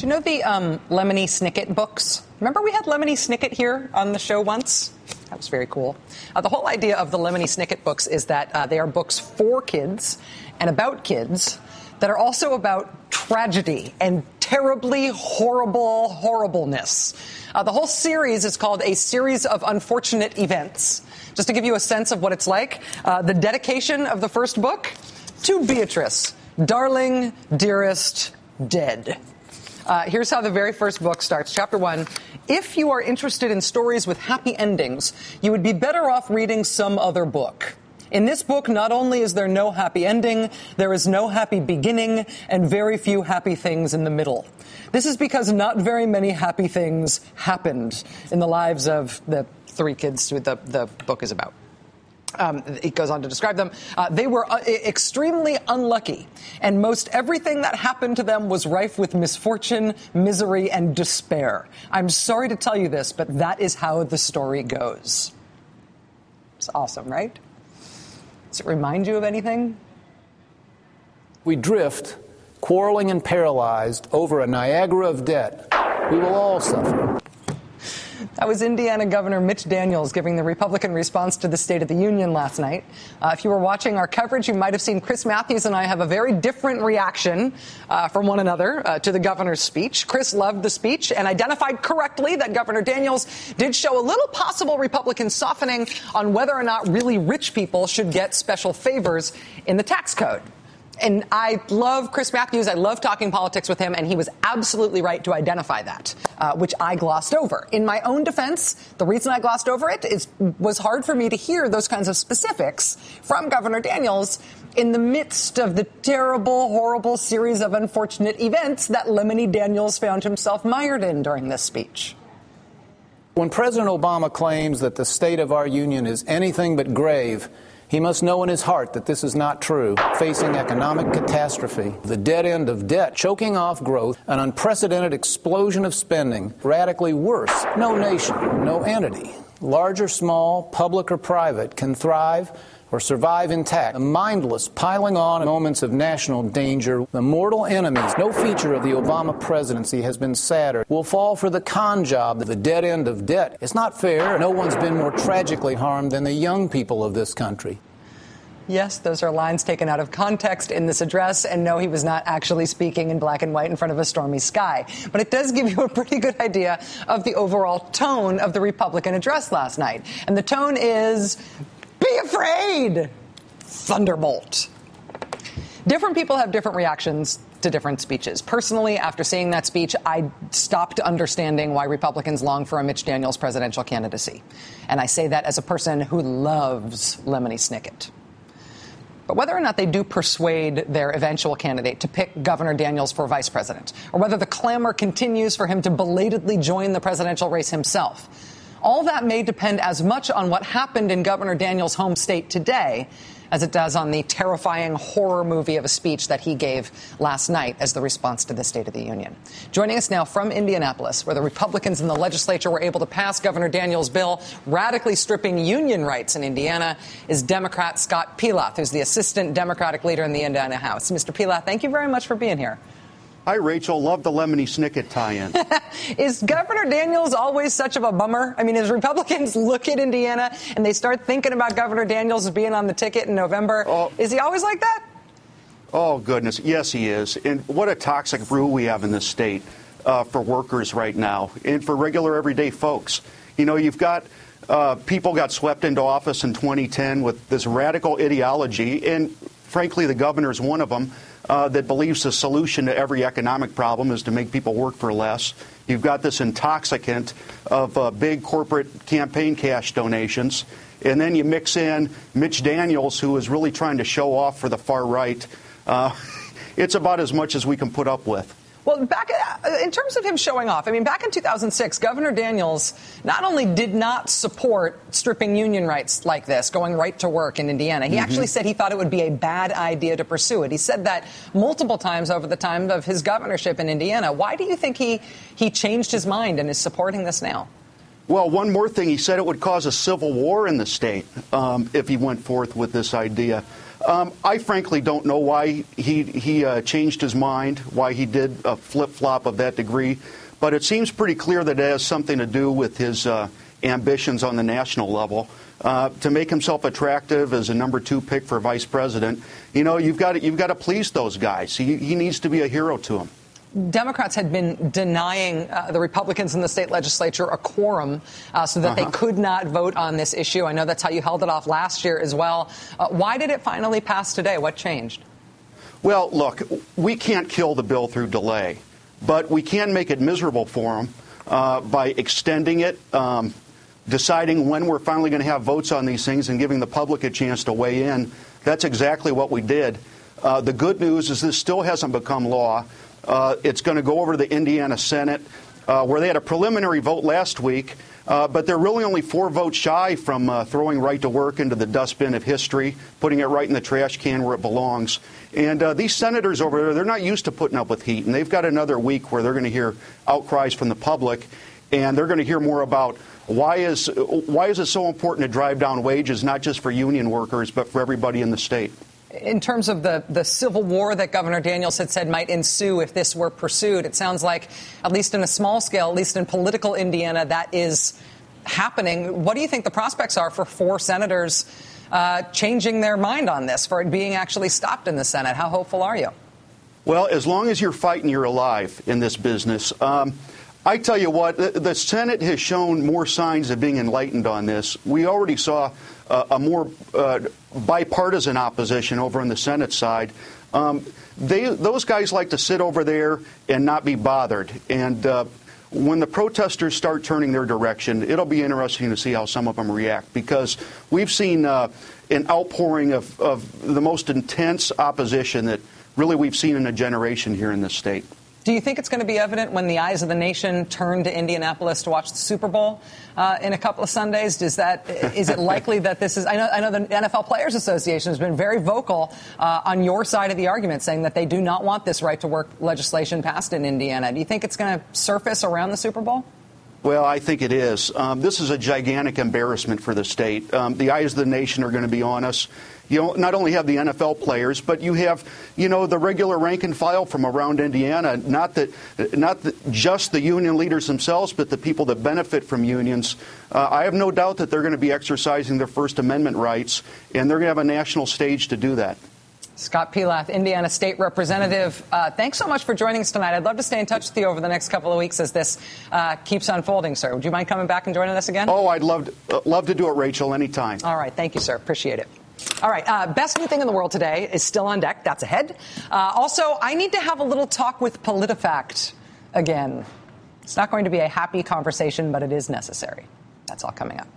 Do you know the Lemony Snicket books? Remember we had Lemony Snicket here on the show once? That was very cool. The whole idea of the Lemony Snicket books is that they are books for kids and about kids that are also about tragedy and terribly horrible horribleness. The whole series is called A Series of Unfortunate Events. Just to give you a sense of what it's like, the dedication of the first book, to Beatrice, darling, dearest, dead. Here's how the very first book starts. Chapter 1. If you are interested in stories with happy endings, you would be better off reading some other book. In this book, not only is there no happy ending, there is no happy beginning and very few happy things in the middle. This is because not very many happy things happened in the lives of the three kids who the book is about. It goes on to describe them. They were extremely unlucky, and most everything that happened to them was rife with misfortune, misery, and despair. I'm sorry to tell you this, but that is how the story goes. It's awesome, right? Does it remind you of anything? We drift, quarreling and paralyzed, over a Niagara of debt. We will all suffer. That was Indiana Governor Mitch Daniels giving the Republican response to the State of the Union last night. If you were watching our coverage, you might have seen Chris Matthews and I have a very different reaction from one another to the governor's speech. Chris loved the speech and identified correctly that Governor Daniels did show a little possible Republican softening on whether or not really rich people should get special favors in the tax code. And I love Chris Matthews. I love talking politics with him, and he was absolutely right to identify that, which I glossed over. In my own defense, the reason I glossed over it was hard for me to hear those kinds of specifics from Governor Daniels in the midst of the terrible, horrible series of unfortunate events that Lemony Daniels found himself mired in during this speech. When President Obama claims that the state of our union is anything but grave, he must know in his heart that this is not true. Facing economic catastrophe, the dead end of debt, choking off growth, an unprecedented explosion of spending, radically worse. No nation, no entity, large or small, public or private, can thrive or survive intact. The mindless piling on in moments of national danger, the mortal enemies, no feature of the Obama presidency has been sadder, will fall for the con job, the dead end of debt. It's not fair. No one's been more tragically harmed than the young people of this country. Yes, those are lines taken out of context in this address, and no, he was not actually speaking in black and white in front of a stormy sky. But it does give you a pretty good idea of the overall tone of the Republican address last night. And the tone is, be afraid! Thunderbolt. Different people have different reactions to different speeches. Personally, after seeing that speech, I stopped understanding why Republicans long for a Mitch Daniels presidential candidacy. And I say that as a person who loves Lemony Snicket. But whether or not they do persuade their eventual candidate to pick Governor Daniels for vice president, or whether the clamor continues for him to belatedly join the presidential race himself, all that may depend as much on what happened in Governor Daniels' home state today as it does on the terrifying horror movie of a speech that he gave last night as the response to the State of the Union. Joining us now from Indianapolis, where the Republicans in the legislature were able to pass Governor Daniels' bill radically stripping union rights in Indiana, is Democrat Scott Pelath, who's the assistant Democratic leader in the Indiana House. Mr. Pelath, thank you very much for being here. Hi, Rachel. Love the Lemony Snicket tie-in. Is Governor Daniels always such of a bummer? I mean, as Republicans look at Indiana and they start thinking about Governor Daniels being on the ticket in November, is he always like that? Oh, goodness. Yes, he is. And what a toxic brew we have in this state for workers right now and for regular everyday folks. You know, you've got people got swept into office in 2010 with this radical ideology, and frankly, the governor is one of them. That believes the solution to every economic problem is to make people work for less. You've got this intoxicant of big corporate campaign cash donations. And then you mix in Mitch Daniels, who is really trying to show off for the far right. It's about as much as we can put up with. Well, in terms of him showing off, I mean, back in 2006, Governor Daniels not only did not support stripping union rights like this, going right to work in Indiana, he actually said he thought it would be a bad idea to pursue it. He said that multiple times over the time of his governorship in Indiana. Why do you think he changed his mind and is supporting this now? Well, one more thing. He said it would cause a civil war in the state if he went forth with this idea. I frankly don't know why he changed his mind, why he did a flip-flop of that degree, but it seems pretty clear that it has something to do with his ambitions on the national level. To make himself attractive as a number 2 pick for vice president, you've got to please those guys. He needs to be a hero to them. Democrats had been denying the Republicans in the state legislature a quorum so that they could not vote on this issue. I know that's how you held it off last year as well. Why did it finally pass today? What changed? Well, look, we can't kill the bill through delay, but we can make it miserable for them by extending it, deciding when we're finally going to have votes on these things and giving the public a chance to weigh in. That's exactly what we did. The good news is this still hasn't become law. It's going to go over to the Indiana Senate, where they had a preliminary vote last week, but they're really only 4 votes shy from throwing right to work into the dustbin of history, putting it right in the trash can where it belongs. And these senators over there, they're not used to putting up with heat, and they've got another week where they're going to hear outcries from the public, and they're going to hear more about why is it so important to drive down wages, not just for union workers, but for everybody in the state. In terms of the civil war that Governor Daniels had said might ensue if this were pursued, it sounds like, at least in a small scale, at least in political Indiana, that is happening. What do you think the prospects are for 4 senators changing their mind on this, for it being actually stopped in the Senate? How hopeful are you? Well, as long as you're fighting, you're alive in this business. I tell you what, the Senate has shown more signs of being enlightened on this. We already saw a more bipartisan opposition over on the Senate side. Those guys like to sit over there and not be bothered. And when the protesters start turning their direction, it'll be interesting to see how some of them react, because we've seen an outpouring of the most intense opposition that really we've seen in a generation here in this state. Do you think it's going to be evident when the eyes of the nation turn to Indianapolis to watch the Super Bowl in a couple of Sundays? Is it likely that this is? I know the NFL Players Association has been very vocal on your side of the argument, saying that they do not want this right to work legislation passed in Indiana. Do you think it's going to surface around the Super Bowl? Well, I think it is. This is a gigantic embarrassment for the state. The eyes of the nation are going to be on us. You not only have the NFL players, but you have, the regular rank and file from around Indiana. Not just the union leaders themselves, but the people that benefit from unions. I have no doubt that they're going to be exercising their First Amendment rights, and they're going to have a national stage to do that. Scott Pelath, Indiana State Representative, thanks so much for joining us tonight. I'd love to stay in touch with you over the next couple of weeks as this keeps unfolding, sir. Would you mind coming back and joining us again? Oh, I'd love to do it, Rachel, anytime. All right. Thank you, sir. Appreciate it. All right. Best new thing in the world today is still on deck. That's ahead. Also, I need to have a little talk with PolitiFact again. It's not going to be a happy conversation, but it is necessary. That's all coming up.